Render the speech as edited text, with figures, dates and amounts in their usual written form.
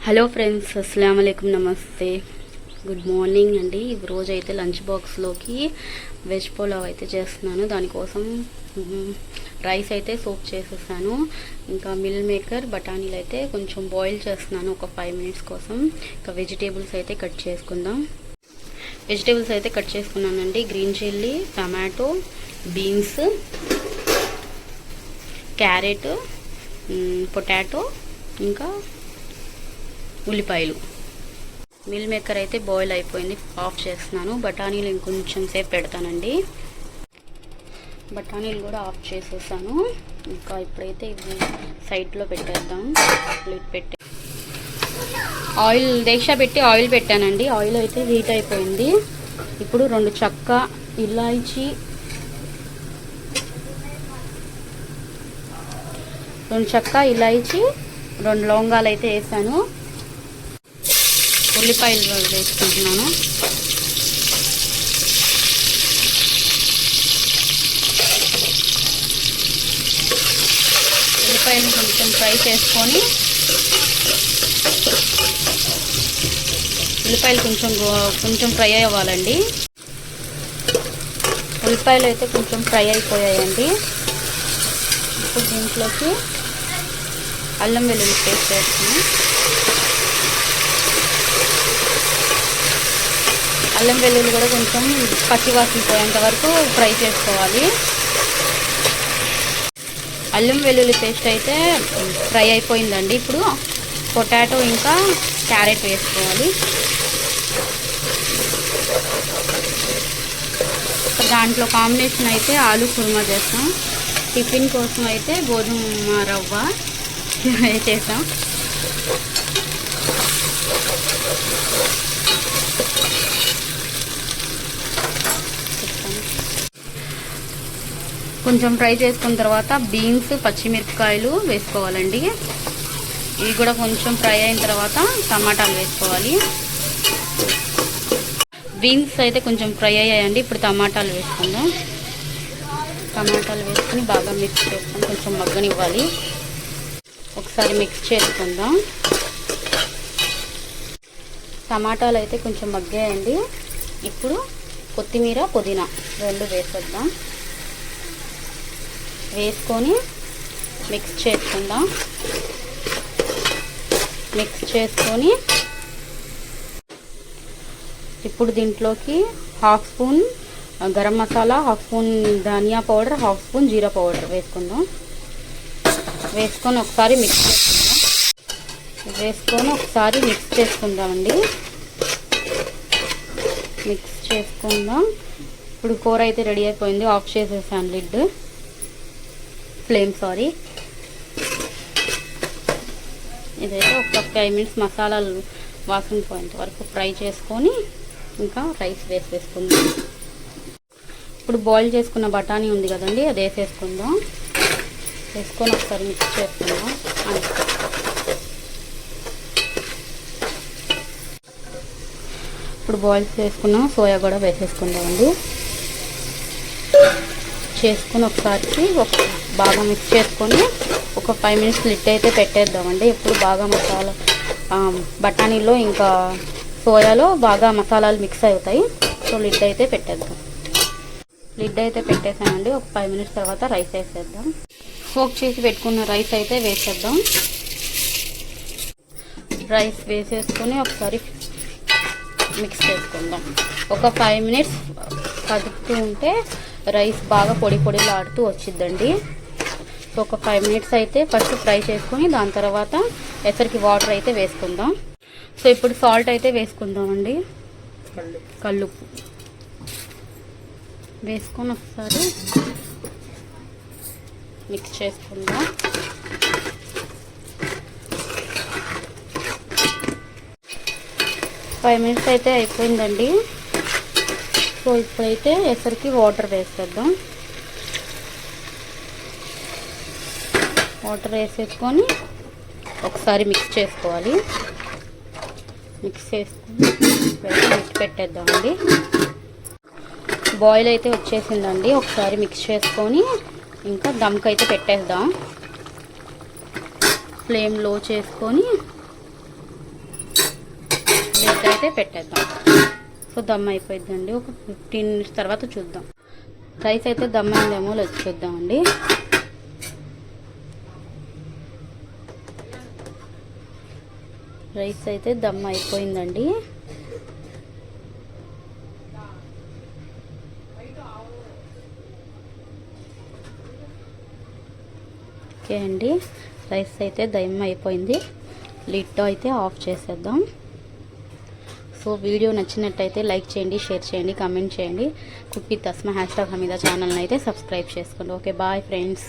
Hello friends, అస్సలం వాలేకుమ్, నమస్తే, good morning అండి. ఈరోజు అయితే లంచ్ బాక్స్లోకి వెజ్ పులావ్ అయితే చేస్తున్నాను. దానికోసం రైస్ అయితే సోక్ చేసేసాను. ఇంకా మిల్ మేకర్ బఠానీలు అయితే కొంచెం బాయిల్ చేస్తున్నాను ఒక 5 minutes కోసం. ఇంకా వెజిటేబుల్స్ అయితే కట్ చేసుకుందాం. వెజిటేబుల్స్ అయితే కట్ చేసుకున్నానండి. Green chilli, tomato, beans, carrot, potato, ఇంకా ఉల్లిపాయలు. మిల్ మేకర్ అయితే బాయిల్ అయిపోయింది, ఆఫ్ చేస్తున్నాను. బఠానీలు ఇంకొంచెం సేపు పెడతానండి. బఠానీలు కూడా ఆఫ్ చేసేసాను. ఇంకా ఇప్పుడైతే ఇవి సైడ్లో పెట్టేద్దాం. లిడ్ పెట్టి ఆయిల్ దీక్ష పెట్టి ఆయిల్ పెట్టానండి. ఆయిల్ అయితే హీట్ అయిపోయింది. ఇప్పుడు 2 చెక్క, ఇలాచీ, 2 లవంగాలు అయితే వేసాను. ఉల్లిపాయలు వేసుకుంటున్నాను. ఉల్లిపాయలు కొంచెం ఫ్రై చేసుకొని, ఉల్లిపాయలు కొంచెం ఫ్రై అవ్వాలండి. ఉల్లిపాయలు అయితే కొంచెం ఫ్రై అయిపోయాయండి. ఇప్పుడు దీంట్లోకి అల్లం వెల్లుల్లి పేస్ట్ వేస్తున్నాను. అల్లం వెల్లుల్లి కూడా కొంచెం పచ్చివాసన పోయేంత వరకు ఫ్రై చేసుకోవాలి. అల్లం వెల్లుల్లి పేస్ట్ అయితే ఫ్రై అయిపోయిందండి. ఇప్పుడు పొటాటో ఇంకా క్యారెట్ వేసుకోవాలి. దాంట్లో కాంబినేషన్ అయితే ఆలు కుర్మా చేస్తాం. టిఫిన్ కోసం అయితే గోధుమ రవ్వ చేసాం. కొంచెం ఫ్రై చేసుకున్న తర్వాత బీన్స్, పచ్చిమిరపకాయలు వేసుకోవాలండి. ఇవి కూడా కొంచెం ఫ్రై అయిన తర్వాత టమాటాలు వేసుకోవాలి. బీన్స్ అయితే కొంచెం ఫ్రై అయ్యాయండి. ఇప్పుడు టమాటాలు వేసుకుందాం. టమాటాలు వేసుకుని బాగా మిక్స్ చేసుకొని కొంచెం మగ్గనివ్వాలి. ఒకసారి మిక్స్ చేసుకుందాం. టమాటాలు అయితే కొంచెం మగ్గాయండి. ఇప్పుడు కొత్తిమీర, పుదీనా 2 వేసేద్దాం. వేసుకొని మిక్స్ చేసుకుందాం. మిక్స్ చేసుకొని ఇప్పుడు దీంట్లోకి 1/2 స్పూన్ గరం మసాలా, 1/2 స్పూన్ ధనియా పౌడర్, 1/2 స్పూన్ జీరా పౌడర్ వేసుకుందాం. వేసుకొని ఒకసారి మిక్స్ చేసుకుందామండి. మిక్స్ చేసుకుందాం. ఇప్పుడు కూర అయితే రెడీ అయిపోయింది. ఆఫ్ చేసేసాను లిడ్, ఫ్లేమ్. ఇదైతే ఒక 5 minutes మసాలాలు వాసన పోయేంత వరకు ఫ్రై చేసుకొని ఇంకా రైస్ వేసేసుకుందాం. ఇప్పుడు బాయిల్ చేసుకున్న బఠానీ ఉంది కదండి, అది వేసేసుకుందాం. వేసుకొని ఒకసారి మిక్స్ చేసుకుందాం. ఇప్పుడు బాయిల్ చేసుకున్న సోయా కూడా వేసేసుకుందామండి. చేసుకుని ఒకసారి బాగా మిక్స్ చేసుకొని ఒక 5 minutes లిడ్ అయితే పెట్టేద్దామండి. ఇప్పుడు బాగా మసాలా బఠానీలో ఇంకా సోయాలో బాగా మసాలాలు మిక్స్ అవుతాయి. సో లిడ్ అయితే పెట్టేద్దాం. లిడ్ అయితే పెట్టేసానండి. ఒక 5 minutes తర్వాత రైస్ వేసేద్దాం. సోక్ చేసి పెట్టుకున్న రైస్ అయితే వేసేద్దాం. రైస్ వేసేసుకొని ఒకసారి మిక్స్ చేసుకుందాం. ఒక 5 minutes కదుపుతూ ఉంటే రైస్ బాగా పొడిలాడుతూ వచ్చిద్దండి. సో ఒక 5 minutes అయితే ఫస్ట్ ఫ్రై చేసుకొని దాని తర్వాత ఎసరికి వాటర్ అయితే వేసుకుందాం. సో ఇప్పుడు సాల్ట్ అయితే వేసుకుందామండి. కల్లుప్పు వేసుకొని ఒకసారి మిక్స్ చేసుకుందాం. ఫైవ్ మినిట్స్ అయితే అయిపోయిందండి. సో ఇప్పుడైతే ఎసరికి వాటర్ వేసేద్దాం. వాటర్ వేసేసుకొని ఒకసారి మిక్స్ చేసుకోవాలి. మిక్స్ చేసుకొని పెట్టేద్దామండి. బాయిల్ అయితే వచ్చేసిందండి. ఒకసారి మిక్స్ చేసుకొని ఇంకా దమ్కి అయితే పెట్టేద్దాం. ఫ్లేమ్ లో చేసుకొని అయితే పెట్టేద్దాం. సో దమ్ అయిపోయిందండి. ఒక 15 మినిట్స్ తర్వాత చూద్దాం. రైస్ అయితే దమ్ అయిందేమో లేదు చూద్దామండి. రైస్ అయితే దమ్ అయిపోయిందండి. ఓకే అండి, రైస్ అయితే దమ్ అయిపోయింది. లిడ్ అయితే ఆఫ్ చేసేద్దాం. సో వీడియో నచ్చినట్టయితే లైక్ చేయండి, షేర్ చేయండి, కామెంట్ చేయండి. కుక్ విత్ తస్మా #హమీదా ఛానల్ని అయితే సబ్స్క్రైబ్ చేసుకోండి. Okay bye friends.